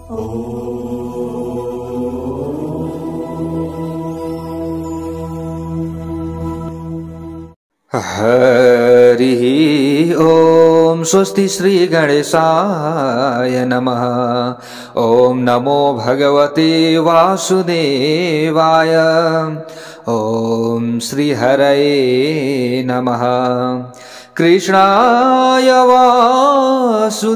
हरिः ओम स्वस्ति श्री गणेशाय नमः। ओम नमो भगवते वासुदेवाय। ओम श्री हरये नमः। कृष्णाय वासुदेवाय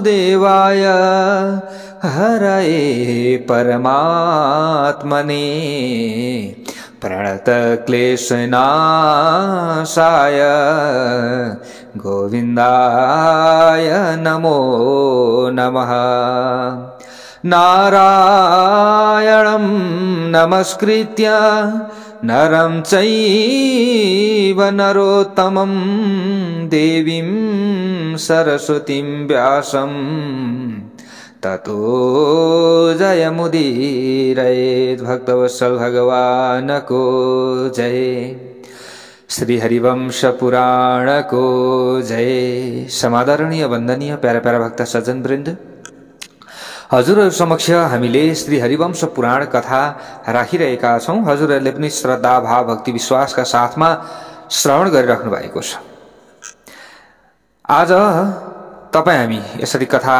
हरये परमात्मने प्रणतक्लेशनाशाय गोविन्दाय नमो नमः। नारायणं नमस्कृत्य नरं चैव नरोत्तमं देवीं सरस्वतीं व्यासं ततो जयमुदीरयेत्। भक्तवत्सल भगवान को जय। श्री हरिवंश पुराण को जय। समादरणीय वन्दनीय प्यारा प्यारा भक्त सज्जन वृन्द, हजुरहरु समक्ष हामीले श्री हरिवंश पुराण कथा राखिरहेका छौं। हजुरहरुले पनि श्रद्धा भाव भक्ति विश्वासका साथमा श्रवण गरिराख्नु भएको छ। आज तपाई हामी यसरी कथा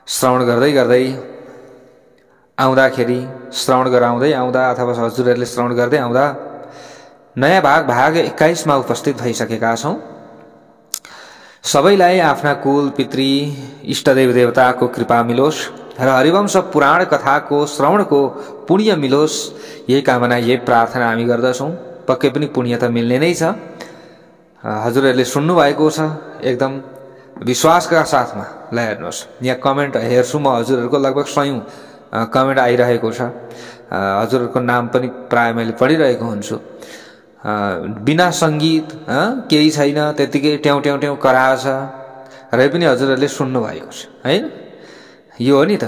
श्रवण गर्दै गर्दै आउँदाखेरि, श्रवण गराउँदै आउँदा अथवा हजुरहरुले श्रवण गर्दै आउँदा नयाँ भाग 21 मा उपस्थित भइसकेका छौं। सबैलाई आफ्ना कुल पितृ इष्टदेव देवताको कृपा मिलोस् र हरिवंश पुराण कथाको श्रवणको पुण्य मिलोस्, यही कामना यही प्रार्थना हामी गर्दछौं। पक्कै पनि पुण्य त मिल्ने नै छ। हजुरहरुले सुन्नु भएको छ एकदम विश्वासका साथमा। ल हेर्नुहोस्, यहाँ कमेन्ट हेर्छु म, हजुरहरुको लगभग 100 कमेन्ट आइरहेको छ। हजुरहरुको नाम पनि प्राय मैले पढिरहेको हुन्छु। बिना संगीत केही छैन, त्यतिकै ट्याउ ट्याउ ट्याउ कराछ र पनि हजुरहरुले सुन्नु भएको छ हैन। यो हो नि त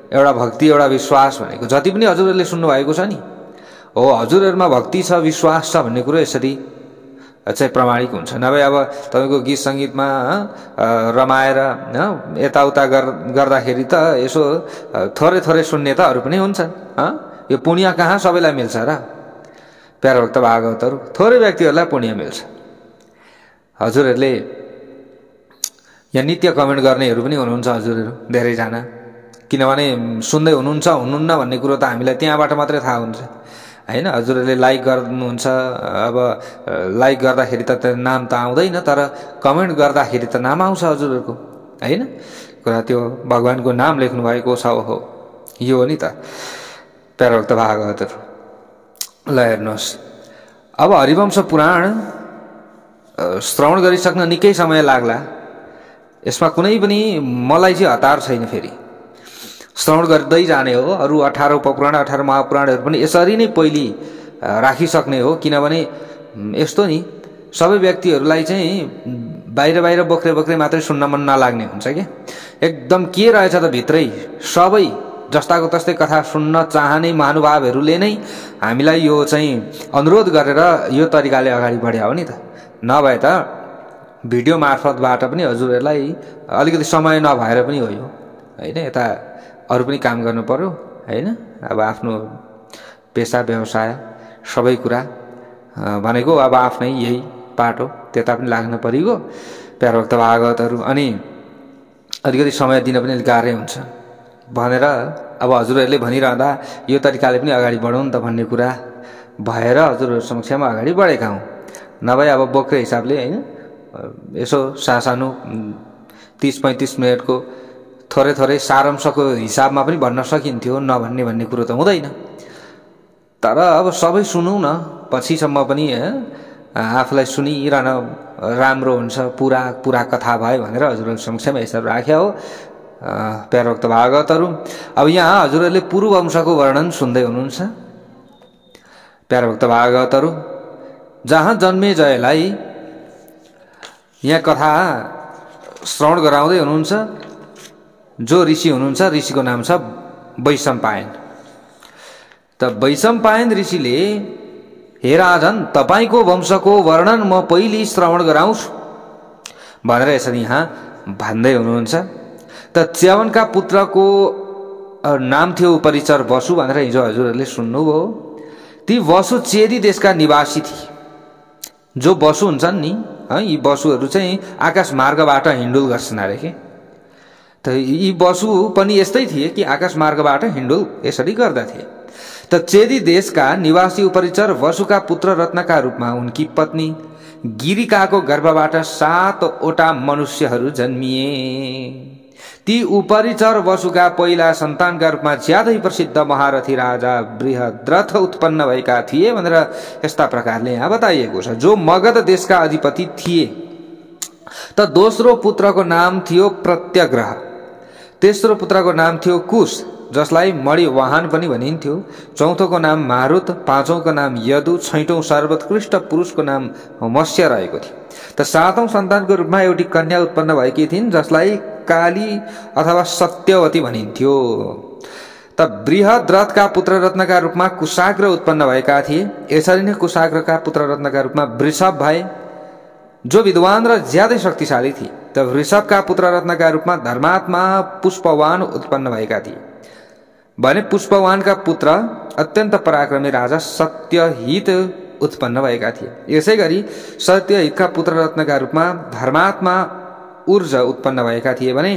एउटा भक्ति, एउटा विश्वास भनेको। जति पनि हजुरहरुले सुन्नु भएको छ नि, हो हजुरहरुमा भक्ति छ, विश्वास छ भन्ने कुरो यसरी चाहिँ प्रमाणिक हुन्छ। नभए अब तपाईको गीत संगीतमा रमाएर यताउता गर्दाखेरि त यसो थोरै थोरै सुन्ने त अरु पनि हुन्छन्। यो पुण्य कहाँ सबैलाई मिल्छ र प्यारा भक्त भागवतहरु? थोरै व्यक्तिहरुलाई पुण्य मिल्छ। हजुरहरुले यहाँ नित्य कमेन्ट गर्नेहरु पनि हुनुहुन्छ हजुरहरु धेरै जना, किनभने सुन्दै हुनुहुन्छ हुनुहुन्न भन्ने कुरो त हामीलाई त्यहाँबाट मात्रै थाहा हुन्छ हैन। हजुरहरुले लाइक गर्नुहुन्छ, अब लाइक गर्दाखेरि त नाम त आउँदैन, तर कमेन्ट गर्दाखेरि त नाम आउँछ हजुरहरुको हैन। कुरा त्यो भगवानको नाम लेख्नु भएको छ। हो यो हो नि त प्यारा भक्त भागवतहरु। ल हेर्नुहोस्, अब हरिवंश पुराण श्रवण गरिसक्न निकै समय लाग्ला। यसमा कुनै पनि मलाई चाहिँ हतार छैन। फेरि श्रवण गर्दै जाने हो। अरु 18 उपपुराण 18 महापुराणहरु पनि यसरी नै पहिले राखिसक्ने हो। किनभने यस्तो नि, सबै व्यक्तिहरुलाई चाहिँ बाहिर बोक्रे मात्रै सुन्न मन नलाग्ने हुन्छ के। एकदम के रहेछ त भित्रै, सबै जस्ताको तस्तै कथा सुन्न चाहने महानुभावहरुले नै हामीलाई यो चाहिँ अनुरोध गरेर यो तरिकाले अगाडि बढ्या हो नि त। नभए त भिडियो मार्फतबाट पनि हजुरहरुलाई अलिकति समय नभएर पनि हो यो हैन। यता अरु पनि काम गर्नु पर्यो हैन। अब आफ्नो पेशा व्यवसाय सबै कुरा भनेको अब आफ्नै यही पाटो, त्यता पनि लाग्न परिगयो प्यारा भक्त भागवतहरु। अनि अलिकति समय दिन पनि गाह्रै हुन्छ भनेर अब हजुरहरुले भनिरहँदा यो तरिकाले पनि अगाडि बढौँ त भन्ने कुरा भएर हजुरहरु समक्षमा अगाडि बढेका हौं। नभए अब बोक्रे हिसाबले हैन यसो सासानो 30-35 मिनेटको थोरै थोरै सारांशको हिसाबमा पनि भन्न सकिन्थ्यो, नभन्ने कुरो त हुँदैन। तर अब सबै सुनौ न, पछिसम्म पनि आफूलाई सुनिरहन राम्रो हुन्छ, पुरा कथा भयो भनेर हजुरहरु समक्षमा यसरी राख्या हो प्यारा भक्त भागवतहरु। अब यहाँ हजुरहरुले पूर्व वंशको वर्णन सुन्दै हुनुहुन्छ प्यारा भक्त भागवतहरु। जहाँ जन्मेजयलाई यहाँ कथा श्रवण गराउँदै हुनुहुन्छ। जो ऋषि हुनुहुन्छ, ऋषिको नाम छ वैशम्पायन। त वैशम्पायन ऋषिले, हे राजन, तपाईको वंशको वर्णन म पहिले श्रवण गराउँछु भनेर यसरी यहाँ भन्दै हुनुहुन्छ। त च्यवनका पुत्रको नाम थियो उपरिचर वसु भनेर हिजो हजुरहरूले सुन्नुभयो। ती वसु चेदी देशका निवासी थिए। जो वसु हुन्छन् नि यी वसुहरू चाहिँ आकाश मार्गबाट हिँडुल गर्छन् अरे के। त यी वसु पनि यस्तै थिए कि आकाश मार्गबाट हिँडुल यसरी गर्दथे। त चेदी देशका निवासी उपरिचर वसुका पुत्र रत्नका रूपमा उनकी पत्नी गिरिकाको गर्भबाट 7वटा मनुष्यहरू जन्मिए। ती उपरिचर वसुका पहिला सन्तानका रूपमा ज्यादै प्रसिद्ध महारथी राजा बृहद्रथ उत्पन्न भएका थिए भनेर यस्ता प्रकारले यहाँ बताइएको छ। जो मगध देशका अधिपति थिए। त दोस्रो पुत्रको नाम थियो प्रत्यग्रह, तेस्रो पुत्रको नाम थियो कुश जसलाई मणिवाहन पनि भनिन्थ्यो, चौथोको नाम मारुत, पाँचौंको नाम यदु, छैटौं सर्वोत्कृष्ट पुरुषको नाम मत्स्य रहेको थियो। त सातौं सन्तानको रूपमा एउटी कन्या उत्पन्न भएकी थिइन् जसलाई काली अथवा सत्यवती भनिन्थ्यो। त बृहद्रथका पुत्र रत्नका रूपमा कुशाग्र उत्पन्न भएका थिए। यसरी नै कुशाग्रका पुत्र रत्नका रूपमा वृषभ भए जो विद्वान र ज्यादै शक्तिशाली थिए। त वृषभका पुत्र रत्नका रूपमा धर्मात्मा पुष्पवान उत्पन्न भएका थिए भने पुष्पवानका पुत्र अत्यन्त पराक्रमी राजा सत्यहित उत्पन्न भएका थिए। यसै गरी सत्यहितका पुत्र रत्नका रूपमा धर्मात्मा ऊर्ज उत्पन्न भएका थिए भने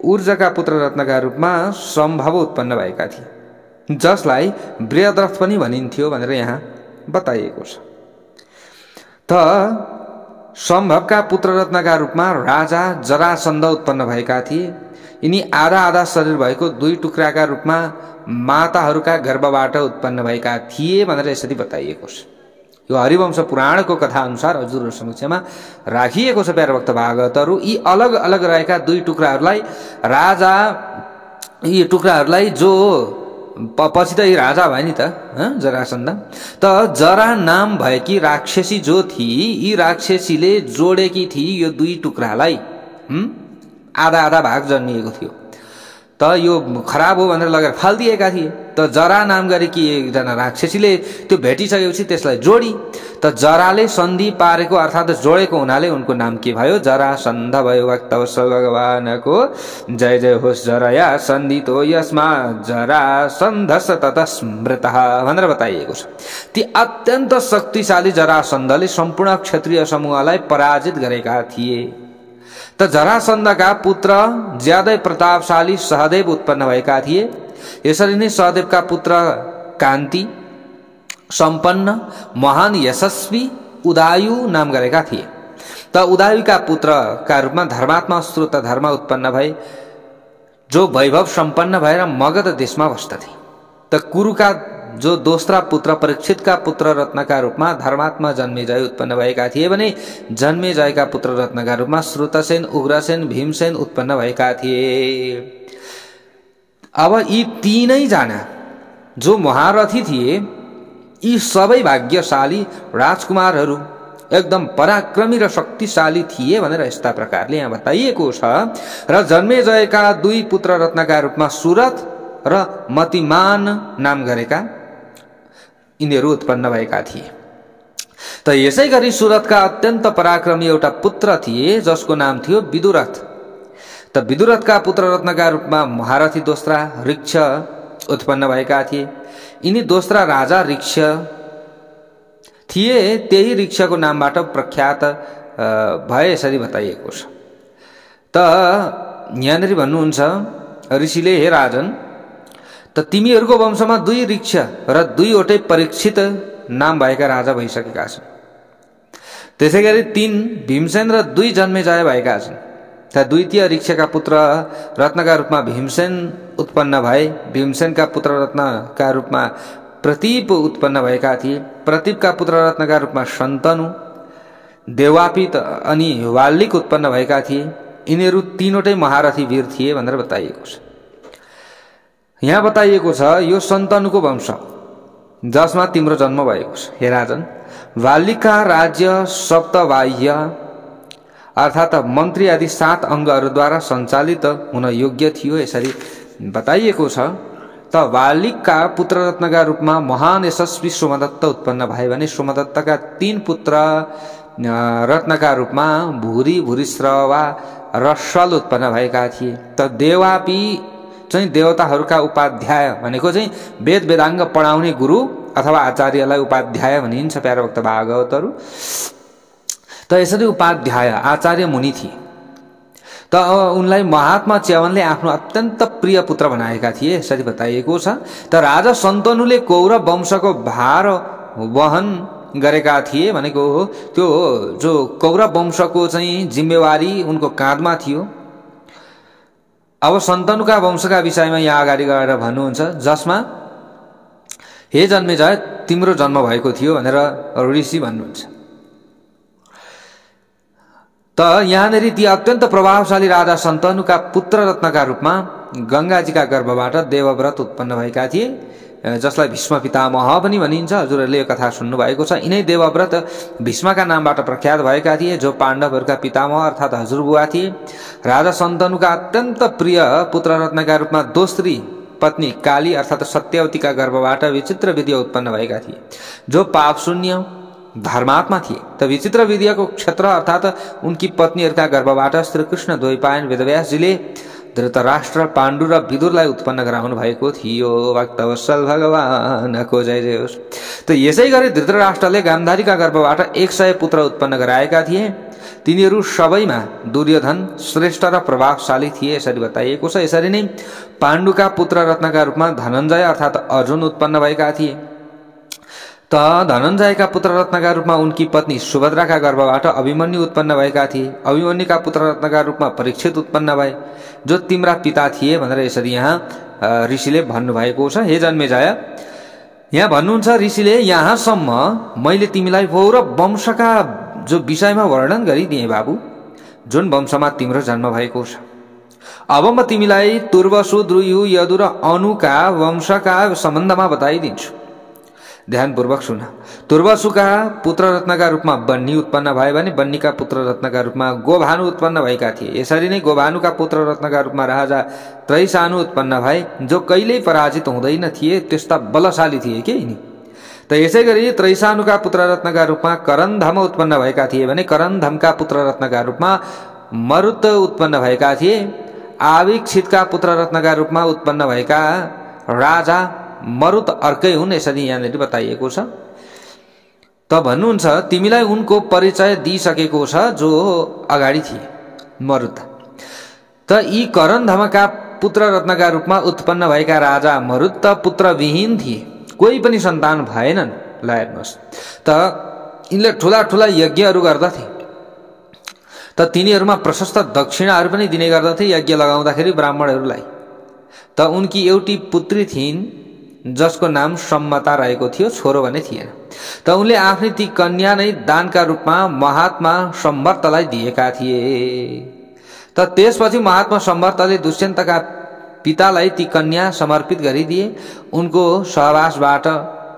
ऊर्जका पुत्र रत्नका रूपमा सम्भव उत्पन्न भएका थिए जसलाई बृहद्रथ पनि भनिन्थ्यो भनेर यहाँ बताइएको छ। त सम्भवका पुत्र रत्नका रूपमा राजा जरासन्ध उत्पन्न भएका थिए। यिनी आधा आधा शरीर भएको 2 टुक्राका रूपमा माताहरूका गर्भबाट उत्पन्न भएका थिए भनेर यसरी बताइएको छ। यो हरिवंश पुराणको कथा अनुसार हजुरहरु समक्षमा राखिएको छ। प्यारा भक्त भागवतहरू यी अलग अलग रहेका 2 टुक्राहरूलाई राजा यी टुक्राहरूलाई जो पछि त यी राजा भए नि त जरासन्ध। त जरा नाम भएकी राक्षसी जो थिए यी राक्षसीले जोडेकी थिए यो 2 टुक्रालाई आधा आधा भाग जन्मिएको थियो। त यो खराब हो भनेर लगेर फाल्दिएका थिए। त जरा नाम गरेकी एकजना राक्षसीले त्यो भेटिसकेपछि त्यसलाई जोडी। त जराले सन्धि पारेको अर्थात् जोडेको हुनाले उनको नाम के भयो? जरासन्ध भयो। भक्तवत्सल भगवानको जय जय होस्। जरया सन्धितो यस्मा जरासन्धस् ततः स्मृतः भनेर बताइएको छ। ती अत्यन्त शक्तिशाली जरासन्धले सम्पूर्ण क्षत्रिय समूहलाई पराजित गरेका थिए। त जरासन्धका पुत्र ज्यादै प्रतापशाली सहदेव उत्पन्न भएका थिए। यसरी नै सहदेवका पुत्र कान्ति सम्पन्न महान यशस्वी उदायु नाम गरेका थिए। त उदायुका पुत्रका रूपमा धर्मात्मा स्रोत धर्म उत्पन्न भए जो वैभव सम्पन्न भएर मगध देशमा बस्दथे। त कुरुका जो दोस्रा पुत्र परीक्षितका पुत्र रत्नका रूपमा धर्मात्मा जन्मेजय उत्पन्न भएका थिए भने जन्मेजयका पुत्र रत्नका रूपमा श्रुतसेन, उग्रसेन, भीमसेन उत्पन्न भएका थिए। अब यी 3 जना जो महारथी थिए यी सबै भाग्यशाली राजकुमारहरू एकदम पराक्रमी र शक्तिशाली थिए भनेर यस्ता प्रकारले यहाँ बताइएको छ। र जन्मेजयका 2 पुत्र रत्नका रूपमा सुरथ र मतिमान नाम गरेका यिनीहरू उत्पन्न भएका थिए। त यसै गरी सुरथका अत्यन्त पराक्रमी एउटा पुत्र थिए जसको नाम थियो विदुरथ। त विदुरथका पुत्र रत्नका रूपमा महारथी दोस्रा ऋक्ष उत्पन्न भएका थिए। यिनी दोस्रा राजा ऋक्ष थिए। त्यही ऋक्षको नामबाट प्रख्यात भए यसरी बताइएको छ। त यहाँनिर भन्नुहुन्छ ऋषिले, हे राजन, त तिमीहरूको वंशमा 2 ऋक्ष र 2वटै परीक्षित नाम भएका राजा भइसकेका छन्। त्यसै गरी 3 भीमसेन र 2 जन्मेजय भएका छन्। त द्वितीय ऋक्षका पुत्र रत्नका रूपमा भीमसेन उत्पन्न भए। भीमसेनका पुत्र रत्नका रूपमा प्रतीप उत्पन्न भएका थिए। प्रतीपका पुत्र रत्नका रूपमा शन्तनु, देवापित अनि वाल्लिक उत्पन्न भएका थिए। यिनीहरू 3वटै महारथी वीर थिए भनेर बताइएको छ। यहाँ बताइएको छ यो शन्तनुको वंश जसमा तिम्रो जन्म भएको छ। हे राजन, वाल्लिकका राज्य सप्तबाह्य अर्थात् मन्त्री आदि 7 अङ्गहरूद्वारा सञ्चालित हुन योग्य थियो यसरी बताइएको छ। त वाल्लिकका पुत्र रत्नका रूपमा महान यशस्वी सोमदत्त उत्पन्न भए भने सोमदत्तका 3 पुत्र रत्नका रूपमा भूरि, भूरिश्रवा र सल उत्पन्न भएका थिए। त देवापी चाहिँ देवताहरूका उपाध्याय भनेको चाहिँ वेद वेदाङ्ग पढाउने गुरु अथवा आचार्यलाई उपाध्याय भनिन्छ प्यारा भक्त भागवतहरू। त यसरी उपाध्याय आचार्य मुनि थिए। त उनलाई महात्मा च्यवनले आफ्नो अत्यन्त प्रिय पुत्र बनाएका थिए यसरी बताइएको छ। त राजा शन्तनुले कौरव वंशको भार वहन गरेका थिए भनेको त्यो जो कौरव वंशको चाहिँ जिम्मेवारी उनको काँधमा थियो। अब शन्तनुका वंशका विषयमा यहाँ अगाडि गएर भन्नुहुन्छ, जसमा हे जन्मेजय तिम्रो जन्म भएको थियो भनेर ऋषि भन्नुहुन्छ। त यहाँनेरि ती अत्यन्त प्रभावशाली राजा शन्तनुका पुत्र रत्नका रूपमा गंगाजीका गर्भबाट देवव्रत उत्पन्न भएका थिए, जसलाई भीष्म पितामह पनि भनिन्छ। हजुरहरूले यो कथा सुन्नु भएको छ। यिनै देवव्रत भीष्मका नामबाट प्रख्यात भएका थिए, जो पाण्डवहरूका पितामह अर्थात् हजुरबुवा थिए। राजा शन्तनुका अत्यन्त प्रिय पुत्र रत्नका रूपमा दोस्री पत्नी काली अर्थात् सत्यवतीका गर्भबाट विचित्र विद्य उत्पन्न भएका थिए, जो पाप शून्य धर्मात्मा थिए। त विचित्र विद्यको क्षेत्र अर्थात् उनकी पत्नीहरूका गर्भबाट श्रीकृष्ण द्वैपायन वेदव्यासजीले धृतराष्ट्र पाण्डु र विदुरलाई उत्पन्न गराउनु भएको थियो। भक्तवत्सल भगवानको जय जय होस्। त यसै गरी धृतराष्ट्रले गान्धारीका गर्भबाट 100 पुत्र उत्पन्न गराएका थिए। तिनीहरू सबैमा दुर्योधन श्रेष्ठ र प्रभावशाली थिए यसरी बताइएको छ। यसरी नै पाण्डुका पुत्र रत्नका रूपमा धनञ्जय अर्थात् अर्जुन उत्पन्न भएका थिए। त धनञ्जयका पुत्र रत्नका रूपमा उनकी पत्नी सुभद्राका गर्भबाट अभिमन्यु उत्पन्न भएका थिए। अभिमन्युका पुत्र रत्नका रूपमा परीक्षित उत्पन्न भए, जो तिम्रा पिता थिए भनेर यसरी यहाँ ऋषिले भन्नुभएको छ। हे जन्मेजय, यहाँ भन्नुहुन्छ ऋषिले, यहाँसम्म मैले तिमीलाई पौरव वंशका जो विषयमा वर्णन गरिदिएँ बाबु, जुन वंशमा तिम्रो जन्म भएको छ। अब म तिमीलाई तुर्वसु द्रुयु यदु र अनुका वंशका सम्बन्धमा बताइदिन्छु। ध्यानपूर्वक सुन। तुर्वसुका पुत्र रत्नका रूपमा बन्नी उत्पन्न भए भने बन्नीका पुत्र रत्नका रूपमा गोभानु उत्पन्न भएका थिए। यसरी नै गोभानुका पुत्र रत्नका रूपमा राजा त्रैसानु उत्पन्न भए, जो कहिल्यै पराजित हुँदैन थिए, त्यस्ता बलशाली थिए के यिनी। त यसै गरी त्रैसानुका पुत्र रत्नका रूपमा करन्धम उत्पन्न भएका थिए भने करन्धमका पुत्र रत्नका रूपमा मरुत उत्पन्न भएका थिए। आविक्षितका पुत्र रत्नका रूपमा उत्पन्न भएका राजा मरुत अर्कै हुन् यसरी यहाँनिर बताइएको छ। त भन्नुहुन्छ तिमीलाई उनको परिचय दिइसकेको छ जो अगाडि थिए मरुत। त यी करन्धमका पुत्र रत्नका रूपमा उत्पन्न भएका राजा मरुत त पुत्रविहीन थिए, कोही पनि सन्तान भएनन्। ल हेर्नुहोस्, त यिनले ठुला ठुला यज्ञहरू गर्दथे। त तिनीहरूमा प्रशस्त दक्षिणाहरू पनि दिने गर्दथे यज्ञ लगाउँदाखेरि ब्राह्मणहरूलाई। त उनकी एउटी पुत्री थिइन् जसको नाम सम्मता रहेको थियो, छोरो भने थिएन। त उनले आफ्नी ती कन्या नै दानका रूपमा महात्मा सम्वर्तलाई दिएका थिए। त त्यसपछि महात्मा सम्वर्तले दुष्यन्तका पितालाई ती कन्या समर्पित गरिदिए। उनको सहवासबाट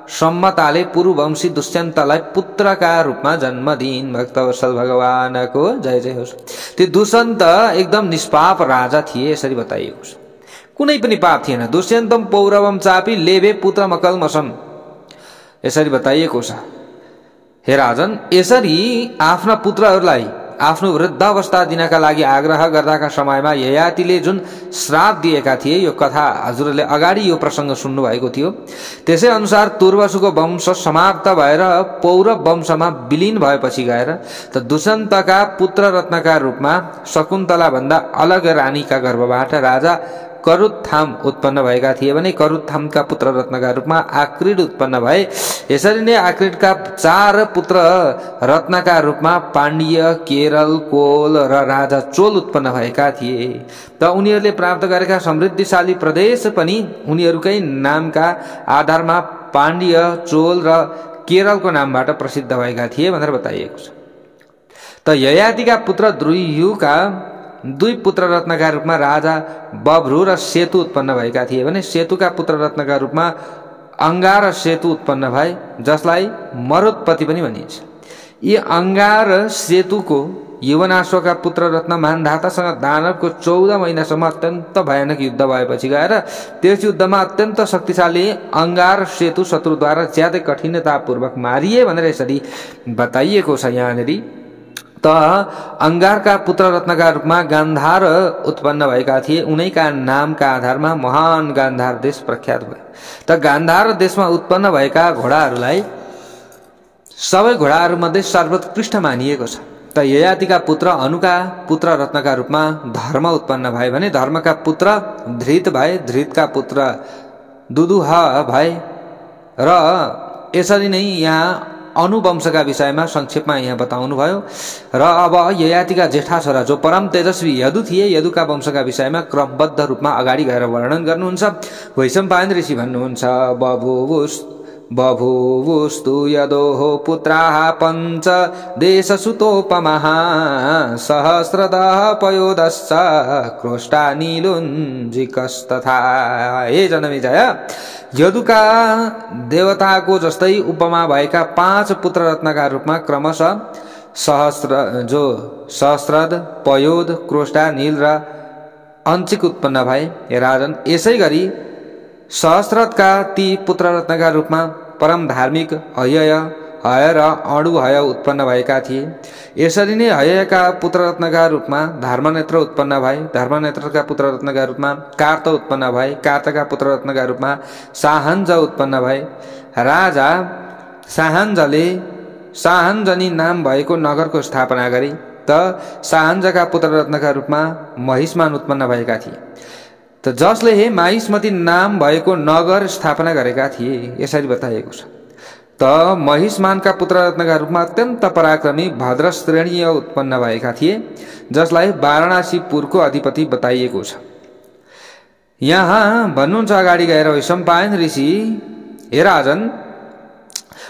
सम्मताले पूर्ववंशी दुष्यन्तलाई पुत्रका रूपमा जन्म दिइन्। भक्तवत्सल भगवानको जय जय होस्। ती दुष्यन्त एकदम निष्पाप राजा थिए यसरी बताइएको छ। कुनै पनि पाप थिएन। दुष्यन्तम पौरवम चापी लेभे पुत्र मकलमसम यसरी बताइएको छ। हे राजन, यसरी आफ्ना पुत्रहरूलाई आफ्नो वृद्धावस्था दिनका लागि आग्रह गर्दाका समयमा ययातिले जुन श्राप दिएका थिए, यो कथा हजुरले अगाडि यो प्रसङ्ग सुन्नु भएको थियो। त्यसै अनुसार तुर्वसुको वंश समाप्त भएर पौरव वंशमा विलीन भएपछि गएर त दुष्यन्तका पुत्र रत्नका रूपमा शकुन्तला भन्दा अलग रानीका गर्भबाट राजा करुत्थाम उत्पन्न भएका थिए भने करुत्थामका पुत्र रत्नका रूपमा आक्रीड उत्पन्न भए। यसरी नै आक्रीडका 4 पुत्र रत्नका रूपमा पाण्ड्य, केरल, कोल र राजा चोल उत्पन्न भएका थिए। त उनीहरूले प्राप्त गरेका समृद्धिशाली प्रदेश पनि उनीहरूकै नामका आधारमा पाण्ड्य, चोल र केरलको नामबाट प्रसिद्ध भएका थिए भनेर बताइएको छ। त ययातिका पुत्र द्रुयुका 2 पुत्र रत्नका रूपमा राजा बभ्रु र सेतु उत्पन्न भएका थिए भने सेतुका पुत्र रत्नका रूपमा अंगार र सेतु उत्पन्न भए, जसलाई मरुत्पति पनि भनिन्छ। यी अंगार र सेतुको युवनाश्वका पुत्र रत्न मान्धातासँग दानवको 14 महिनासम्म अत्यन्त भयानक युद्ध भएपछि गएर त्यस युद्धमा अत्यन्त शक्तिशाली अंगार सेतु शत्रुद्वारा ज्यादै कठिनतापूर्वक मारिए भनेर यसरी बताइएको छ यहाँनिर। त अंगारका पुत्र रत्नका रूपमा गान्धार उत्पन्न भएका थिए। उनैका नामका आधारमा महान गान्धार देश प्रख्यात भयो। त गान्धार देशमा उत्पन्न भएका घोडाहरूलाई सबै घोडाहरूमध्ये सर्वोत्कृष्ट मानिएको छ। त ययातिका पुत्र अनुका पुत्र रत्नका रूपमा धर्म उत्पन्न भए भने धर्मका पुत्र धृत भए, धृतका पुत्र दुदुह भए। र यसरी नै यहाँ अनुवंशका विषयमा संक्षेपमा यहाँ बताउनु भयो। र अब ययातिका जेठा छोरा जो परम तेजस्वी यदु थिए, यदुका वंशका विषयमा क्रमबद्ध रूपमा अगाडि गएर वर्णन गर्नुहुन्छ। वैशम्पायन ऋषि भन्नुहुन्छ बभूवुस्तु यदोः पुत्राः पञ्च देशसुतोपमाः सहस्रदः पयोदश्च क्रोष्टा नीलुञ्जिकस्तथा। हे जनमेजय, यदुका देवताको जस्तै उपमा भएका 5 पुत्र रत्नका रूपमा क्रमशः सहस्रद, पयोद, क्रोष्टा, नील र अंचिक उत्पन्न भए। हे राजन, यसै गरी सहस्रदका ती पुत्र रत्नका रूपमा परम धार्मिक हय र अणुहय उत्पन्न भएका थिए। यसरी नै हयका पुत्र रत्नका रूपमा धर्मनेत्र उत्पन्न भए। धर्मनेत्रका पुत्र रत्नका रूपमा कार्त उत्पन्न भए। कार्तका पुत्र रत्नका रूपमा साहञ्ज उत्पन्न भए। राजा साहञ्जले साहञ्जनी नाम भएको नगरको स्थापना गरे। त साहञ्जका पुत्र रत्नका रूपमा महिष्मान उत्पन्न भएका थिए। त जसले हे माहिष्मती नाम भएको नगर स्थापना गरेका थिए। यसरी बताइएको छ। त महिष्मानका पुत्र रत्नका रूपमा अत्यन्त पराक्रमी भद्रश्रेणीय उत्पन्न भएका थिए, जसलाई वाराणसीपुरको अधिपति बताइएको छ। यहाँ भन्नुहुन्छ अगाडि गएर वैशम्पायन ऋषि, हे राजन,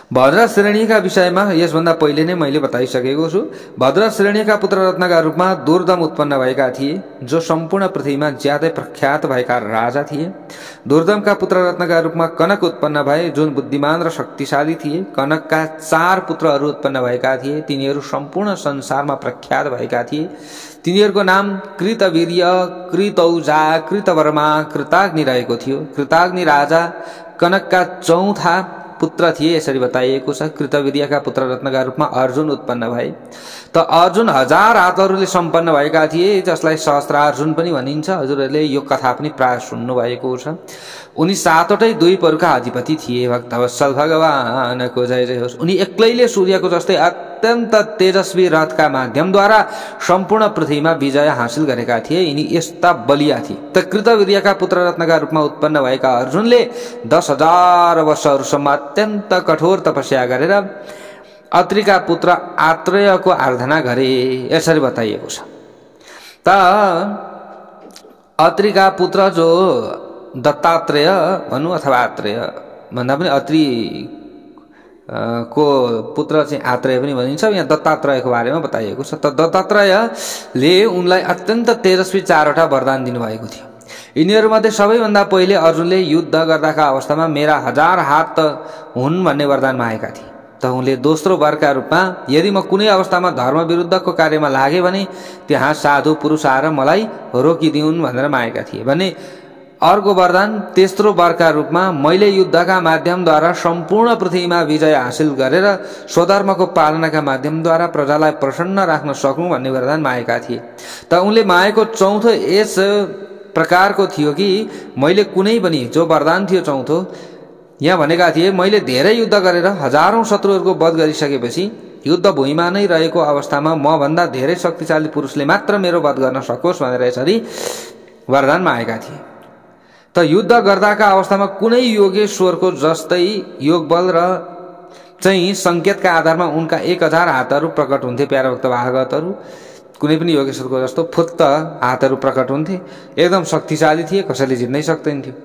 भद्र श्रेणीका विषयमा यसभन्दा पहिले नै मैले बताइसकेको छु। भद्र श्रेणीका पुत्र रत्नका रूपमा दुर्दम उत्पन्न भएका थिए, जो सम्पूर्ण पृथ्वीमा ज्यादै प्रख्यात भएका राजा थिए। दुर्दमका पुत्र रत्नका रूपमा कनक उत्पन्न भए, जुन बुद्धिमान र शक्तिशाली थिए। कनकका 4 पुत्रहरू उत्पन्न भएका थिए। तिनीहरू सम्पूर्ण संसारमा प्रख्यात भएका थिए। तिनीहरूको नाम कृतवीर्य, कृतौजा, कृतवर्मा, कृताग्नि रहेको थियो। कृताग्नि राजा कनकका 4था पुत्र थिए। यसरी बताइएको छ। कृतवीर्यका पुत्र रत्नका रूपमा अर्जुन उत्पन्न भए। त अर्जुन 1000 हातहरूले सम्पन्न भएका थिए, जसलाई सहस्त्रार्जुन पनि भनिन्छ। हजुरहरूले यो कथा पनि प्राय सुन्नु भएको छ। उनी 7वटै द्वीपहरूका अधिपति थिए। भक्तवत्सल भगवानको जय जय होस्। उनी एक्लैले सूर्यको जस्तै अत्यन्त तेजस्वी रथका माध्यमद्वारा सम्पूर्ण पृथ्वीमा विजय हासिल गरेका थिए। यिनी यस्ता बलिया थिए। त कृतवीर्यका पुत्र रत्नका रूपमा उत्पन्न भएका अर्जुनले 10,000 वर्षहरूसम्म अत्यन्त कठोर तपस्या गरेर अत्रिका पुत्र आत्रेयको आराधना गरे। यसरी बताइएको छ। त अत्रिका पुत्र जो दत्तात्रेय भनौँ अथवा आत्रेय भन्दा पनि अत्रि को पुत्र चाहिँ आत्रेय पनि भनिन्छ। यहाँ दत्तात्रेयको बारेमा बताइएको छ। त दत्तात्रेयले उनलाई अत्यन्त तेजस्वी 4वटा वरदान दिनुभएको थियो। यिनीहरूमध्ये सबैभन्दा पहिले अर्जुनले युद्ध गर्दाका अवस्थामा मेरा 1000 हात हुन् भन्ने वरदान मागेका थिए। त उनले दोस्रो वरका रूपमा यदि म कुनै अवस्थामा धर्म विरुद्धको कार्यमा लागे भने त्यहाँ साधु पुरुष आएर मलाई रोकिदिउन् भनेर मागेका थिए भने अर्को वरदान तेस्रो वरका रूपमा मैले युद्धका माध्यमद्वारा सम्पूर्ण पृथ्वीमा विजय हासिल गरेर स्वधर्मको पालनाका माध्यमद्वारा प्रजालाई प्रसन्न राख्न सकूँ भन्ने वरदान मागेका थिए। त उनले मागेको चौथो यस प्रकारको थियो कि मैले कुनै पनि जो वरदान थियो चौथो यहाँ भनेका थिए, मैले धेरै युद्ध गरेर हजारौं शत्रुहरूको वध गरिसकेपछि युद्ध भूमिमा नै रहेको अवस्थामा म भन्दा धेरै शक्तिशाली पुरुषले मात्र मेरो वध गर्न सकोस् भनेर यसरी वरदान मागेका थिए। त युद्ध गर्दाका अवस्थामा कुनै योगेश्वरको जस्तै योगबल र चाहिँ संकेतका आधारमा उनका 1000 हातहरू प्रकट हुन्थे। प्यारा भक्त भागवतहरू कुनै पनि योगेश्वरको जस्तो फुत्त हातहरू प्रकट हुन्थे। एकदम शक्तिशाली थिए, कसैले जित्नै सक्दैन थियो।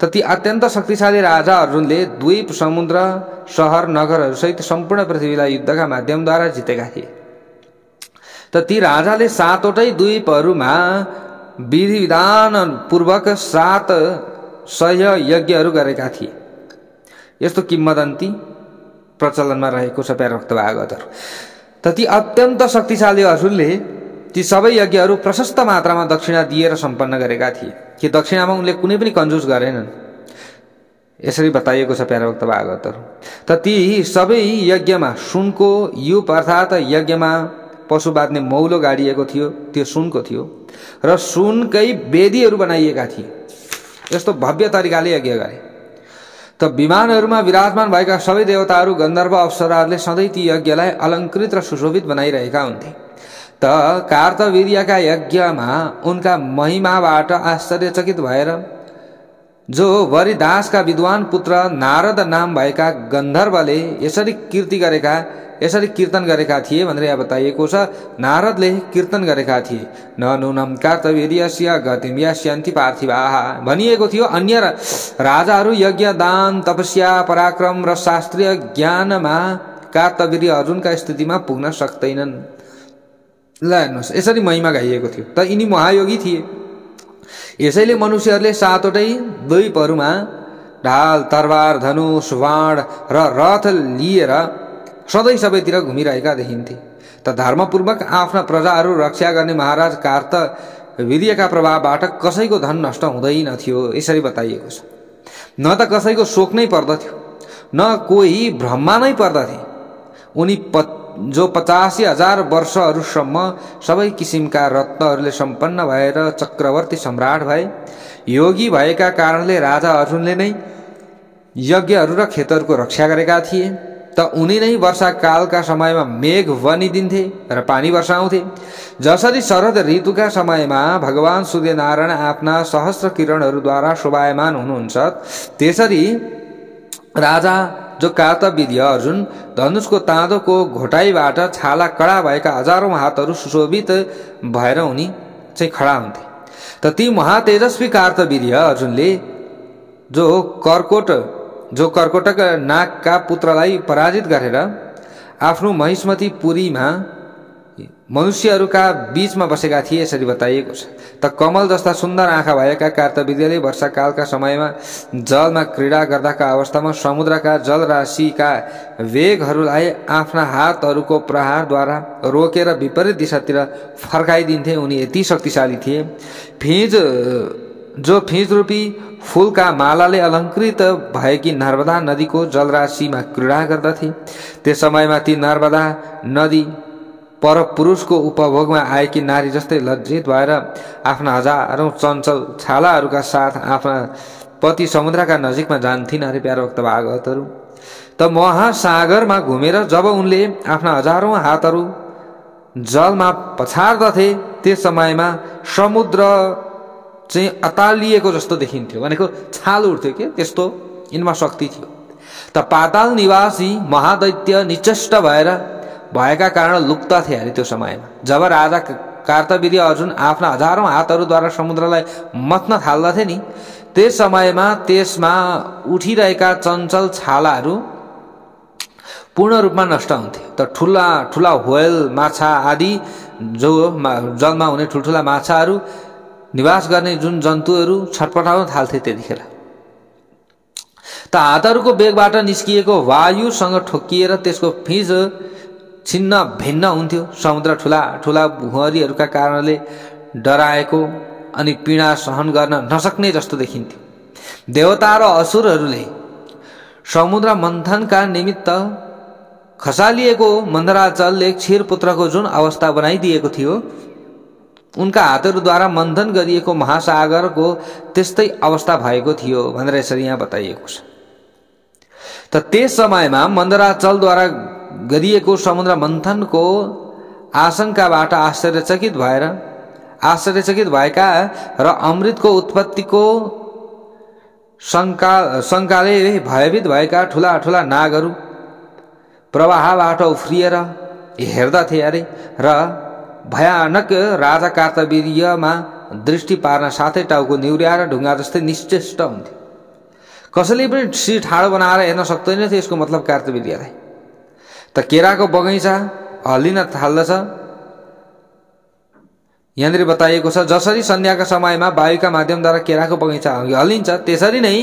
त ती अत्यन्त शक्तिशाली राजा अर्जुनले द्वीप, समुद्र, शहर, नगरहरू सहित सम्पूर्ण पृथ्वीलाई युद्धका माध्यमद्वारा जितेका थिए। त ती राजाले 7वटै द्वीपहरूमा विधि विधान पूर्वक 700 यज्ञहरू गरेका थिए। यस्तो किम्वदन्ती प्रचलनमा रहेको छ प्यारा भक्त भागवतहरू। त ती अत्यन्त शक्तिशाली अर्जुनले ती सबै यज्ञहरू प्रशस्त मात्रामा दक्षिणा दिएर सम्पन्न गरेका थिए कि दक्षिणामा उनले कुनै पनि कन्जुस गरेनन्। यसरी बताइएको छ प्यारा भक्त भागवतहरू। त ती सबै यज्ञमा सुनको युप अर्थात् यज्ञमा पशु बाँध्ने मौलो गाडिएको थियो, त्यो सुनको थियो र सुनकै वेदीहरू बनाइएका थिए। यस्तो भव्य तरिकाले यज्ञ गरे। त विमानहरूमा विराजमान भएका सबै देवताहरू, गन्धर्व, अप्सराहरूले सधैँ ती यज्ञलाई अलङ्कृत र सुशोभित बनाइरहेका हुन्थे। त कार्तवीर्यका यज्ञमा उनका महिमाबाट आश्चर्यचकित भएर जो वरिदासका विद्वान पुत्र नारद नाम भएका गन्धर्वले यसरी कीर्तन गरेका थिए भनेर यहाँ बताइएको छ। नारदले कीर्तन गरेका थिए, न नूनम कार्तवीर्यस्य गतिम यास्यन्ति पार्थिवाः। भनिएको थियो अन्य राजाहरू यज्ञ, दान, तपस्या, पराक्रम र शास्त्रीय ज्ञानमा कार्तवीर्य अर्जुनका स्थितिमा पुग्न सक्दैनन्। ल हेर्नुहोस्, यसरी महिमा गाइएको थियो। त यिनी महायोगी थिए। यसैले मनुष्यहरूले सातवटै द्वीपहरूमा ढाल, तरबार, धनुष, बाण र रथ लिएर सधैँ सबैतिर घुमिरहेका देखिन्थे। त धर्मपूर्वक आफ्ना प्रजाहरू रक्षा गर्ने महाराज कार्तवीर्यका प्रभावबाट कसैको धन नष्ट हुँदैनथ्यो। यसरी बताइएको छ। न त कसैको शोक नै पर्दथ्यो, न कोही भ्रममा नै पर्दथे। उनी जो 85,000 वर्षहरूसम्म सबै किसिमका रत्नहरूले सम्पन्न भएर चक्रवर्ती सम्राट भए। योगी भएका कारणले राजा अर्जुनले नै यज्ञहरू र खेतहरूको रक्षा गरेका थिए। त उनी नै वर्षाकालका समयमा मेघ बनिदिन्थे र पानी वर्षाउँथे। जसरी शरद ऋतुका समयमा भगवान सूर्यनारायण आफ्ना सहस्र किरणहरूद्वारा शोभायमान हुनुहुन्छ, त्यसरी राजा जो कार्तवीर्य अर्जुन धनुषको ताँदोको घोटाइबाट छाला कडा भएका हजारौं हातहरू सुशोभित भएर उनी चाहिँ खडा हुन्थे। त ती महातेजस्वी कार्तवीर्य अर्जुनले जो कर्कोटक नागका पुत्रलाई पराजित गरेर आफ्नो महिष्मती पुरीमा मनुष्यहरूका बीचमा बसेका थिए। यसरी बताइएको छ। त कमल जस्ता सुन्दर आँखा भएका कार्तवीर्यले वर्षाकालका समयमा जलमा क्रीडा गर्दाका अवस्थामा समुद्रका जलराशिका वेगहरूलाई आफ्ना हातहरूको प्रहारद्वारा रोकेर विपरीत दिशातिर फर्काइदिन्थे। उनी यति शक्तिशाली थिए। फिज रूपी फूलका मालाले अलङ्कृत भएकी नर्मदा नदीको जलराशिमा क्रीडा गर्दथे। त्यस समयमा ती नर्मदा नदी परपुरुषको उपभोगमा आएकी नारी जस्तै लज्जित भएर आफ्ना हजारौं चञ्चल छालाहरूका साथ आफ्ना पति समुद्रका नजिकमा जान्थिन्। अरे प्यारो भक्त भागवतहरू, त महासागरमा घुमेर जब उनले आफ्ना हजारौं हातहरू जलमा पछार्दथे, त्यस समयमा समुद्र चाहिँ अतालिएको जस्तो देखिन्थ्यो। भनेको छाल उठ्थ्यो के, त्यस्तो यिनमा शक्ति थियो। त पाताल निवासी महादैत्य निचेष्ट भएका कारण लुप्त थिए अरे त्यो समयमा। जब राजा कार्तवीर्य अर्जुन आफ्ना हजारौं हातहरूद्वारा समुद्रलाई मथ्न थाल्दथे नि, त्यस समयमा त्यसमा उठिरहेका चञ्चल छालाहरू पूर्ण रूपमा नष्ट हुन्थे। त ठुला ठुला व्हेल, माछा आदि जो जलमा हुने ठुल्ठुला माछाहरू, निवास गर्ने जुन जन्तुहरू छटपटाउन थाल्थे त्यतिखेर। त हातहरूको बेगबाट निस्किएको वायुसँग ठोकिएर त्यसको फिज छिन्न भिन्न हुन्थ्यो। समुद्र ठुला ठुला भुहरीहरूका कारणले डराएको अनि पीडा सहन गर्न नसक्ने जस्तो देखिन्थ्यो। देवता र असुरहरूले समुद्र मन्थनका निमित्त खसालिएको मन्दराचलले क्षीरपुत्रको जुन अवस्था बनाइदिएको थियो, उनका हातहरूद्वारा मन्थन गरिएको महासागरको त्यस्तै अवस्था भएको थियो भनेर यसरी यहाँ बताइएको छ। त त्यस समयमा मन्दराचलद्वारा गरिएको समुद्र मन्थनको आशंकाबाट आश्चर्यचकित भएका र अमृतको उत्पत्तिको शङ्काले भयभीत भएका ठुला ठुला नागहरू प्रवाहबाट उफ्रिएर हेर्दथे अरे र भयानक राजा कार्तवीर्यमा दृष्टि पार्न साथै टाउको निहुर्याएर ढुङ्गा जस्तै निश्चेष्ट हुन्थ्यो। कसैले पनि शिर ठाडो बनाएर हेर्न सक्दैन थियो यसको मतलब कार्तवीर्यलाई। त केराको बगैँचा हल्लिन थाल्दछ। यहाँनिर बताइएको छ, जसरी सन्ध्याका समयमा वायुका माध्यमद्वारा केराको बगैँचा हल्लिन्छ, त्यसरी नै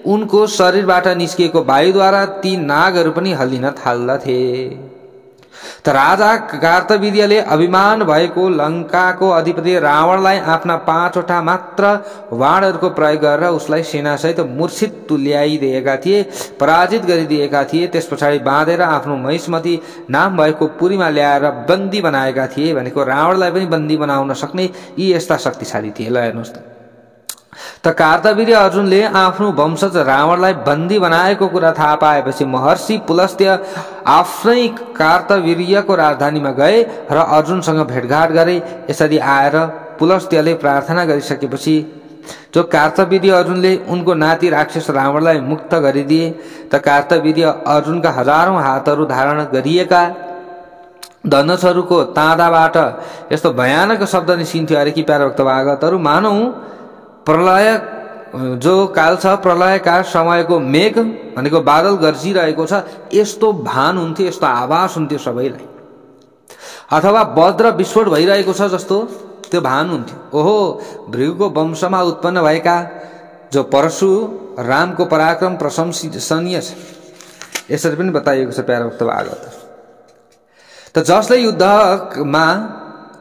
उनको शरीरबाट निस्किएको वायुद्वारा ती नागहरू पनि हल्लिन थाल्दथे। त राजा कार्तवीर्यले अभिमान भएको लङ्काको अधिपति रावणलाई आफ्ना 5वटा मात्र बाणहरूको प्रयोग गरेर उसलाई सेनासहित मूर्छित तुल्याइदिएका थिए, पराजित गरिदिएका थिए। त्यस पछाडि बाँधेर आफ्नो महिष्मती नाम भएको पुरीमा ल्याएर बन्दी बनाएका थिए। भनेको रावणलाई पनि बन्दी बनाउन सक्ने यी यस्ता शक्तिशाली थिए। ल हेर्नुहोस् त कार्तवीर्य अर्जुनले आफ्नो वंशज रावणलाई बन्दी बनाएको कुरा थाहा पाएपछि महर्षि पुलस्त्य आफ्नै कार्तवीर्यको राजधानीमा गए र अर्जुनसँग भेटघाट गरे। यसरी आएर पुलस्त्यले प्रार्थना गरिसकेपछि जो कार्तवीर्य अर्जुनले उनको नाति राक्षस रावणलाई मुक्त गरिदिए। त कार्तवीर्य अर्जुनका हजारौं हातहरू धारण गरिएका धनुषहरूको ताँदाबाट यस्तो भयानक शब्द निस्किन्थ्यो अरे कि प्यारा भक्त भागवतहरू, मानौ प्रलय जो काल छ, प्रलयका समयको मेघ भनेको बादल गर्जिरहेको छ, यस्तो भान हुन्थ्यो, यस्तो आभास हुन्थ्यो सबैलाई। अथवा वज्र विस्फोट भइरहेको छ जस्तो त्यो भान हुन्थ्यो। ओहो, भृगुको वंशमा उत्पन्न भएका जो परशुरामको पराक्रम प्रशंसनीय छ, यसरी पनि बताइएको छ प्यारा भक्त भागवत। त जसले युद्धमा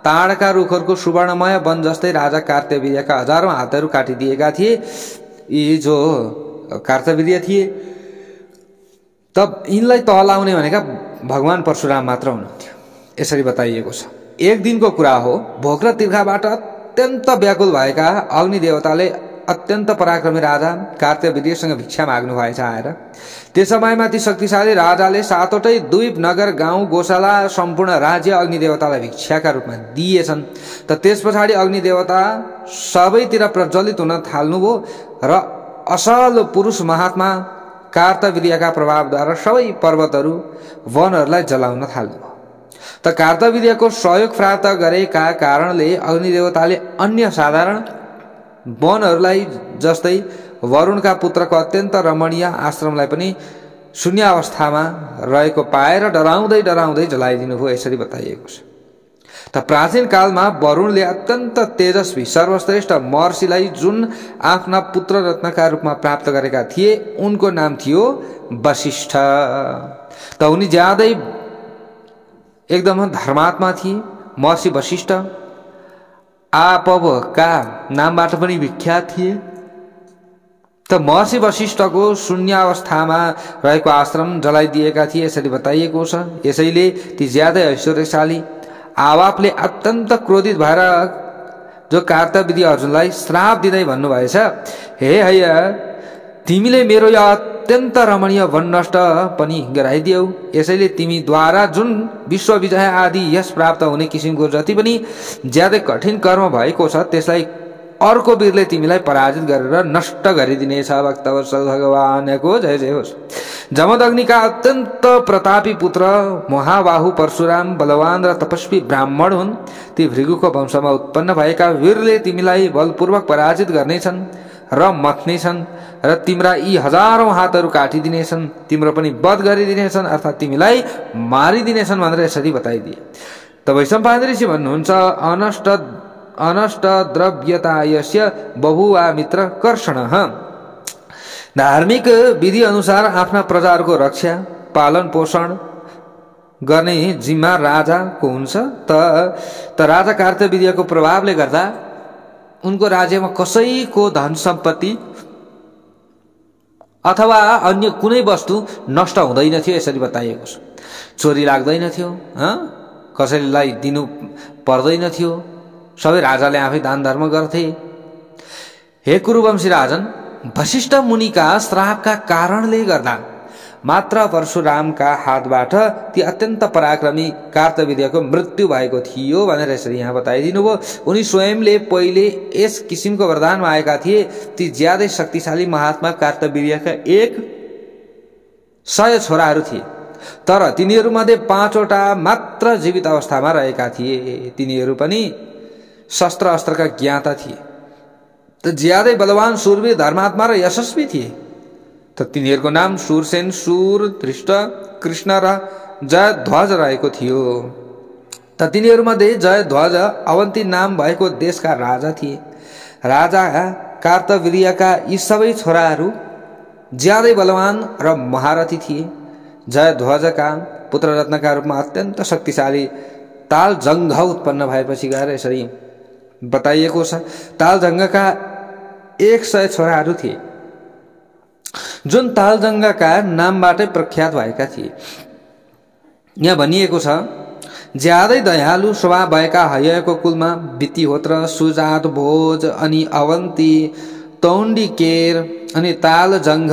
ताडका रुखहरूको सुवर्णमय वन जस्तै राजा कार्तवीर्यका हजारौं हातहरू काटिदिएका थिए, यी जो कार्तवीर्य थिए, तब यिनलाई तह लाउने भनेका भगवान परशुराम मात्र हुनुहुन्थ्यो। यसरी बताइएको छ। एक दिनको कुरा हो, भोक र तिर्खाबाट अत्यन्त व्याकुल भएका अग्नि देवताले अत्यन्त पराक्रमी राजा कार्तवीर्यसँग भिक्षा माग्नु भएछ आएर। त्यस समयमा ती शक्तिशाली राजाले 7वटै द्वीप, नगर, गाउँ, गोशाला, सम्पूर्ण राज्य अग्निदेवतालाई भिक्षाका रूपमा दिएछन्। त त्यस पछाडि अग्निदेवता सबैतिर प्रज्वलित हुन थाल्नुभयो र असल पुरुष महात्मा कार्तवीर्यका प्रभावद्वारा सबै पर्वतहरू, वनहरूलाई जलाउन थाल्नुभयो। त कार्तवीर्यको सहयोग प्राप्त गरेका कारणले अग्निदेवताले अन्य साधारण वनहरूलाई जस्तै वरुणका पुत्रको अत्यन्त रमणीय आश्रमलाई पनि शून्य अवस्थामा रहेको पाएर डराउँदै डराउँदै जलाइदिनु भयो। यसरी बताइएको छ। त प्राचीन कालमा वरुणले अत्यन्त तेजस्वी सर्वश्रेष्ठ महर्षिलाई जुन आफ्ना पुत्र रत्नका रूपमा प्राप्त गरेका थिए, उनको नाम थियो वशिष्ठ। त उनी ज्यादै एकदम धर्मात्मा थिए। महर्षि वशिष्ठ आपवका नामबाट पनि विख्यात थिए। त महर्षि वशिष्ठको शून्य अवस्थामा रहेको आश्रम जलाइदिएका थिए, यसरी बताइएको छ। यसैले ती ज्यादै ऐश्वर्यशाली आवापले अत्यन्त क्रोधित भएर जो कार्तवीर्य अर्जुनलाई श्राप दिँदै भन्नुभएछ, हे हैया, तिमीले मेरो यो अत्यन्त रमणीय वन नष्ट पनि गराइदियौ। यसैले तिमीद्वारा जुन विश्व विजय आदि यस प्राप्त हुने किसिमको जति पनि ज्यादै कठिन कर्म भएको छ, त्यसलाई अर्को वीरले तिमीलाई पराजित गरेर नष्ट गरिदिनेछ। भक्तवत्सल भगवानको जय जय होस्। जमदग्निका अत्यन्त प्रतापी पुत्र महाबाहु परशुराम बलवान र तपस्वी ब्राह्मण हुन्। ती भृगुको वंशमा उत्पन्न भएका वीरले तिमीलाई बलपूर्वक पराजित गर्नेछन् र मथ्नेछन् र तिम्रा यी हजारौं हातहरू काटिदिनेछन्, तिम्रो पनि वध गरिदिनेछन्, अर्थात् तिमीलाई मारिदिनेछन् भनेर यसरी बताइदिए। त वैशम्पायन ऋषि भन्नुहुन्छ, अनष्ट द्रव्यतायस्य बहुवा मित्र कर्षणः। धार्मिक विधि अनुसार आफ्ना प्रजाहरूको रक्षा पालन पोषण गर्ने जिम्मा राजाको हुन्छ। त राजा कार्तवीर्यको प्रभावले गर्दा उनको राज्यमा कसैको धन सम्पत्ति अथवा अन्य कुनै वस्तु नष्ट हुँदैन थियो। यसरी बताइएको छ। चोरी लाग्दैन थियो, कसैलाई दिनु पर्दैन थियो, सबै राजाले आफै दान धर्म गर्थे। हे कुरुवंशी राजन, वशिष्ठ मुनिका श्रापका कारणले गर्दा मात्र परशुरामका हातबाट ती अत्यन्त पराक्रमी कार्तवीर्यको मृत्यु भएको थियो भनेर यसरी यहाँ बताइदिनु भयो। उनी स्वयंले पहिले यस किसिमको वरदानमा आएका थिए। ती ज्यादै शक्तिशाली महात्मा कार्तवीर्यका 100 छोराहरू थिए, तर तिनीहरूमध्ये 5वटा मात्र जीवित अवस्थामा रहेका थिए। तिनीहरू पनि शस्त्र अस्त्रका ज्ञाता थिए। त ज्यादै बलवान, शूरवीर, धर्मात्मा र यशस्वी थिए। त तिनीहरूको नाम शूरसेन, शूर, धृष्ट, कृष्ण र जयध्वज रहेको थियो। त तिनीहरूमध्ये जयध्वज अवन्ती नाम भएको देशका राजा थिए। राजा कार्तवीर्यका यी सबै छोराहरू ज्यादै बलवान र महारथी थिए। जयध्वजका पुत्र रत्नका रूपमा अत्यन्त शक्तिशाली तालजङ्घ उत्पन्न भएपछि गएर यसरी बताइएको छ। तालजङ्घका 100 छोराहरू थिए जुन तालजङ्घका नामबाटै प्रख्यात भएका थिए। यहाँ भनिएको छ, ज्यादै दयालु स्वभाव भएका हयको कुलमा वितिहोत्र, सुजात, भोज अनि अवन्ती, तौण्डिकेर अनि तालजङ्घ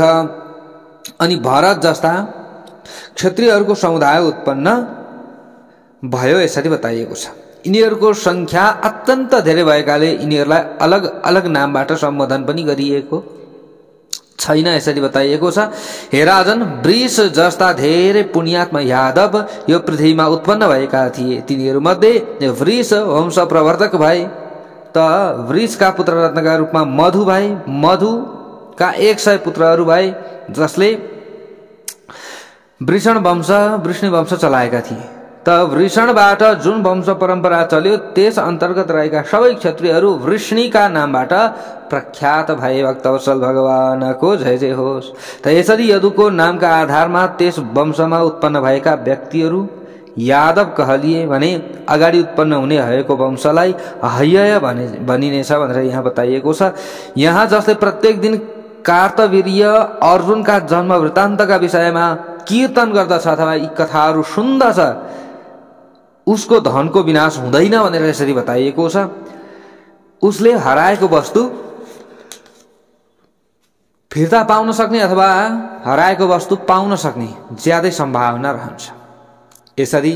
अनि भरत जस्ता क्षत्रियहरूको समुदाय उत्पन्न भयो यसरी बताइएको छ। यिनीहरूको संख्या अत्यन्त धेरै भएकाले यिनीहरूलाई अलग अलग नामबाट सम्बोधन पनि गरिएको छैन यसरी बताइएको छ। हे राजन, वृष जस्ता धेरै पुण्यात्मा यादव यो पृथ्वीमा उत्पन्न भएका थिए। तिनीहरूमध्ये वृष वंश प्रवर्तक भए त वृषका पुत्र रत्नका रूपमा मधु भए। मधुका 100 पुत्रहरू भए जसले वृष्णि वंश चलाएका थिए। त वृषणबाट जुन वंश परम्परा चल्यो त्यस अन्तर्गत रहेका सबै क्षत्रियहरू वृष्णिका नामबाट प्रख्यात भए। भक्तवत्सल भगवानको जय जय होस्। त यसरी यदुको नामका आधारमा त्यस वंशमा उत्पन्न भएका व्यक्तिहरू यादव कहलिए भने अगाडि उत्पन्न हुने हयको वंशलाई हय्य भनिनेछ भनेर यहाँ बताइएको छ। यहाँ जसले प्रत्येक दिन कार्तवीर्य अर्जुनका जन्म वृत्तान्तका विषयमा कीर्तन गर्दछ अथवा यी कथाहरू सुन्दछ उसको धनको विनाश हुँदैन भनेर यसरी बताइएको छ। उसले हराएको वस्तु फिर्ता पाउन सक्ने अथवा हराएको वस्तु पाउन सक्ने ज्यादै सम्भावना रहन्छ। यसरी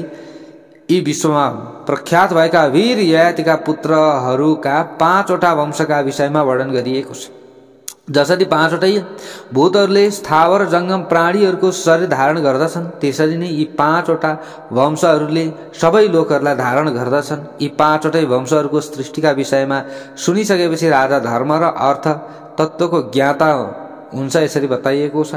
यी विश्वमा प्रख्यात भएका वीर ययातिका पुत्रहरूका 5वटा वंशका विषयमा वर्णन गरिएको छ। जसरी 5वटै भूतहरूले स्थावर जङ्गम प्राणीहरूको शरीर धारण गर्दछन् त्यसरी नै यी 5वटा वंशहरूले सबै लोकहरूलाई धारण गर्दछन्। यी 5वटै वंशहरूको सृष्टिका विषयमा सुनिसकेपछि राजा धर्म र अर्थ तत्त्वको ज्ञाता हुन्छ यसरी बताइएको छ।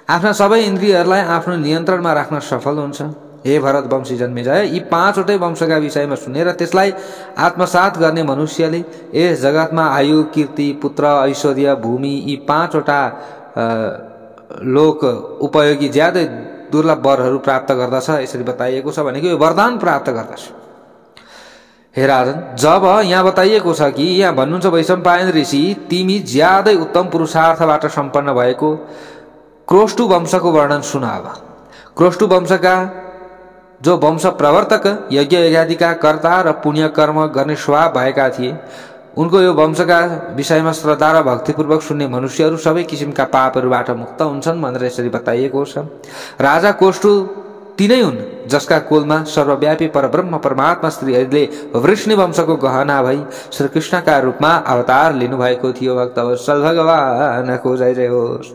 आफ्ना सबै इन्द्रियहरूलाई आफ्नो नियन्त्रणमा राख्न सफल हुन्छ। हे भरत वंशी जन्मेजय, यी 5वटै वंशका विषयमा सुनेर त्यसलाई आत्मसात गर्ने मनुष्यले यस जगतमा आयु, कीर्ति, पुत्र, ऐश्वर्य, भूमि यी 5वटा लोक उपयोगी ज्यादै दुर्लभ वरहरू प्राप्त गर्दछ यसरी बताइएको छ। भनेको यो वरदान प्राप्त गर्दछ। हे राजन, जब यहाँ बताइएको छ कि यहाँ भन्नुहुन्छ वैशम्पायन ऋषि तिमी ज्यादै उत्तम पुरुषार्थबाट सम्पन्न भएको क्रोष्टु वंशको वर्णन सुन। अब क्रोष्टु वंशका जो वंश प्रवर्तक यज्ञ यज्ञादिका कर्ता र पुण्य कर्म गर्ने स्वभाव भएका थिए उनको यो वंशका विषयमा श्रद्धा र भक्तिपूर्वक सुन्ने मनुष्यहरू सबै किसिमका पापहरूबाट मुक्त हुन्छन् भनेर यसरी बताइएको छ। राजा कोष्टु तिनै हुन् जसका कुलमा सर्वव्यापी परब्रह्म परमात्मा श्रीहरिले वृष्णि वंशको गहना भई श्रीकृष्णका रूपमा अवतार लिनुभएको थियो। भक्तवत्सल भगवानको जय जय होस्।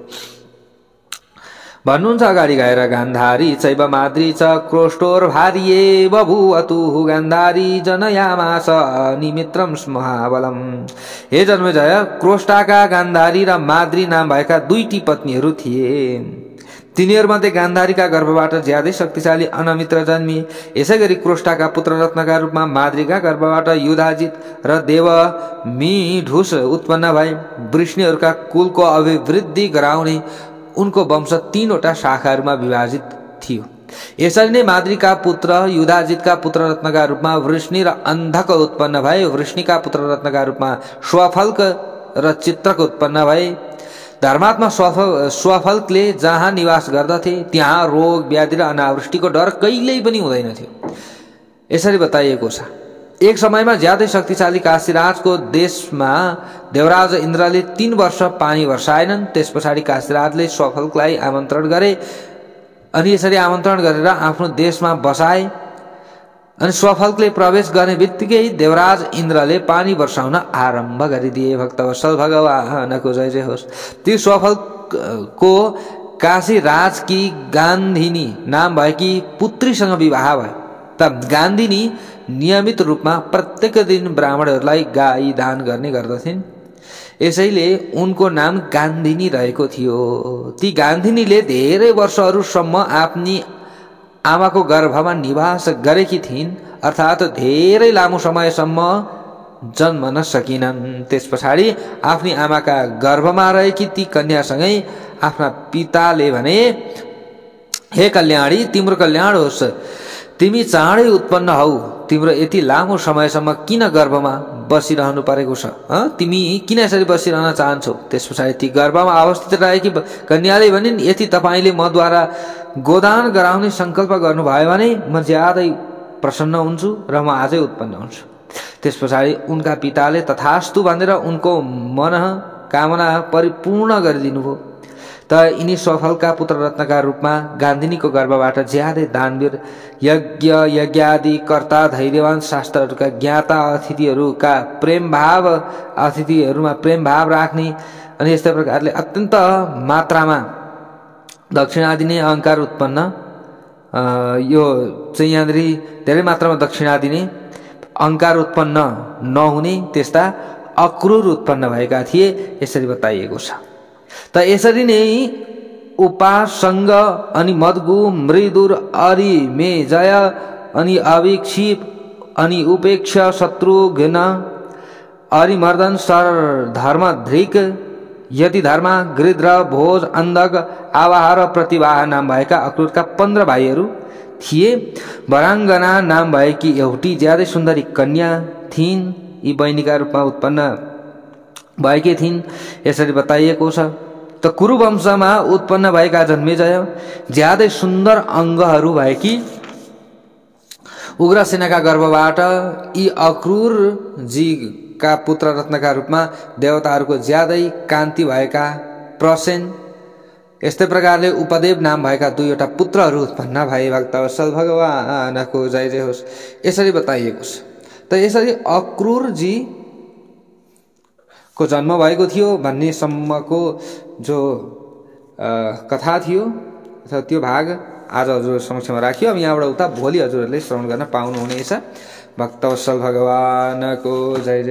भन्नुहुन्छ अगाडि गएर, गान्धारी चैव माद्री च क्रोष्टोर्भार्ये बभूवतु गान्धारी जनयामास निमित्रम महाबलम। हे जन्मेजय, क्रोष्टाका गान्धारी र माद्री नाम भएका 2टी पत्नीहरू थिए। तिनीहरूमध्ये गान्धारीका गर्भबाट ज्यादै शक्तिशाली अनमित्र जन्मिए। यसै गरी क्रोष्टाका पुत्र रत्नका रूपमा माद्रीका गर्भबाट युधाजित र देवमीढुस उत्पन्न भए। वृष्णिहरूका कुलको अभिवृद्धि गराउने उनको वंश 3वटा शाखाहरूमा विभाजित थियो। यसरी नै माद्रीका पुत्र युधाजितका पुत्र रत्नका रूपमा वृष्णि र अन्धक उत्पन्न भए। वृष्णिका पुत्र रत्नका रूपमा स्वफल्क र चित्रक उत्पन्न भए। धर्मात्मा स्वफल्कले जहाँ निवास गर्दथे त्यहाँ रोग व्याधि र अनावृष्टिको डर कहिल्यै पनि हुँदैन थियो यसरी बताइएको छ। एक समयमा ज्यादै शक्तिशाली काशीराजको देशमा देवराज इन्द्रले 3 वर्ष पानी वर्षाएनन्। त्यस पछाडि काशीराजले स्वफल्कलाई आमन्त्रण गरे अनि यसरी आमन्त्रण गरेर आफ्नो देशमा बसाए। अनि स्वफल्कले प्रवेश गर्ने बित्तिकै देवराज इन्द्रले पानी वर्षाउन आरम्भ गरिदिए। भक्तवत्सल भगवानको जय जय होस्। ती स्वफल्कको काशीराजकी गान्धिनी नाम भएकी पुत्रीसँग विवाह भयो। तब गान्धिनी नियमित रूपमा प्रत्येक दिन ब्राह्मणहरूलाई गाई दान गर्ने गर्दथिन्। यसैले उनको नाम गान्धिनी रहेको थियो। ती गान्धिनीले धेरै वर्षहरूसम्म आफ्नी आमाको गर्भमा निवास गरेकी थिइन्, अर्थात् धेरै लामो समयसम्म जन्मन सकिनन्। त्यस पछाडि आफ्नी आमाका गर्भमा रहेकी ती कन्यासँगै आफ्ना पिताले भने हे कल्याणी तिम्रो कल्याण होस्, तिमी चाँडै उत्पन्न हौ, तिम्रो यति लामो समयसम्म किन गर्भमा बसिरहनु परेको छ? तिमी किन यसरी बसिरहन चाहन्छौ? त्यस पछाडि ती गर्भमा अवस्थित रहेकी कन्याले भनिन्, यदि तपाईँले मद्वारा गोदान गराउने संकल्प गर्नुभयो भने म ज्यादै प्रसन्न हुन्छु र म आजै उत्पन्न हुन्छु। त्यस पछाडि उनका पिताले तथास्तु भनेर उनको मनोकामना परिपूर्ण गरिदिनु भयो। त यिनी सफलका पुत्र रत्नका रूपमा गान्धिनीको गर्भबाट ज्यादै दानवीर यज्ञ यज्ञादि कर्ता धैर्यवान शास्त्रहरूका ज्ञाता अतिथिहरूमा प्रेम भाव राख्ने अनि यस्तै प्रकारले अत्यन्त मात्रामा दक्षिणा दिने अहंकार उत्पन्न, यो चाहिँ यहाँनिर धेरै मात्रामा दक्षिणा दिने अहंकार उत्पन्न नहुने त्यस्ता अक्रूर उत्पन्न भएका थिए, यसरी बताइएको छ। त यसरी नै उपासंग अनि मदगु मृदुर अरिमेजय अनि अविक्षिप अनि उपेक्ष शत्रुघ्न अरिमर्दन सर धर्मधृक यति धर्मा गृध्र भोज अन्धक आवाह र प्रतिवाह नाम भएका अक्रूरका 15 भाइहरू थिए। वराङ्गना नाम भएकी एउटी ज्यादै सुन्दरी कन्या थिइन्, यी बहिनीका रूपमा उत्पन्न भएकी थिइन्, यसरी बताइएको छ। त कुरु वंशमा उत्पन्न भएका जन्मेजय ज्यादै सुन्दर अङ्गहरू भएकी उग्रसेनका गर्भबाट यी अक्रूर जीका पुत्र रत्नका रूपमा देवताहरूको ज्यादै कान्ति भएका प्रसेन, यस्तै प्रकारले उपदेव नाम भएका 2वटा पुत्रहरू उत्पन्न भए। भक्तवत्सल भगवानको जय जय होस्, यसरी बताइएको छ। त यसरी अक्रूर जी को जन्म भएको थियो भन्ने सम्मको जो कथा थियो त्यो भाग आज हजुर समक्षमा राखियो। अब यहाँबाट उता भोलि हजुरहरूले श्रवण गर्न पाउनुहुनेछ। भक्तवत्सल भगवानको जय जय।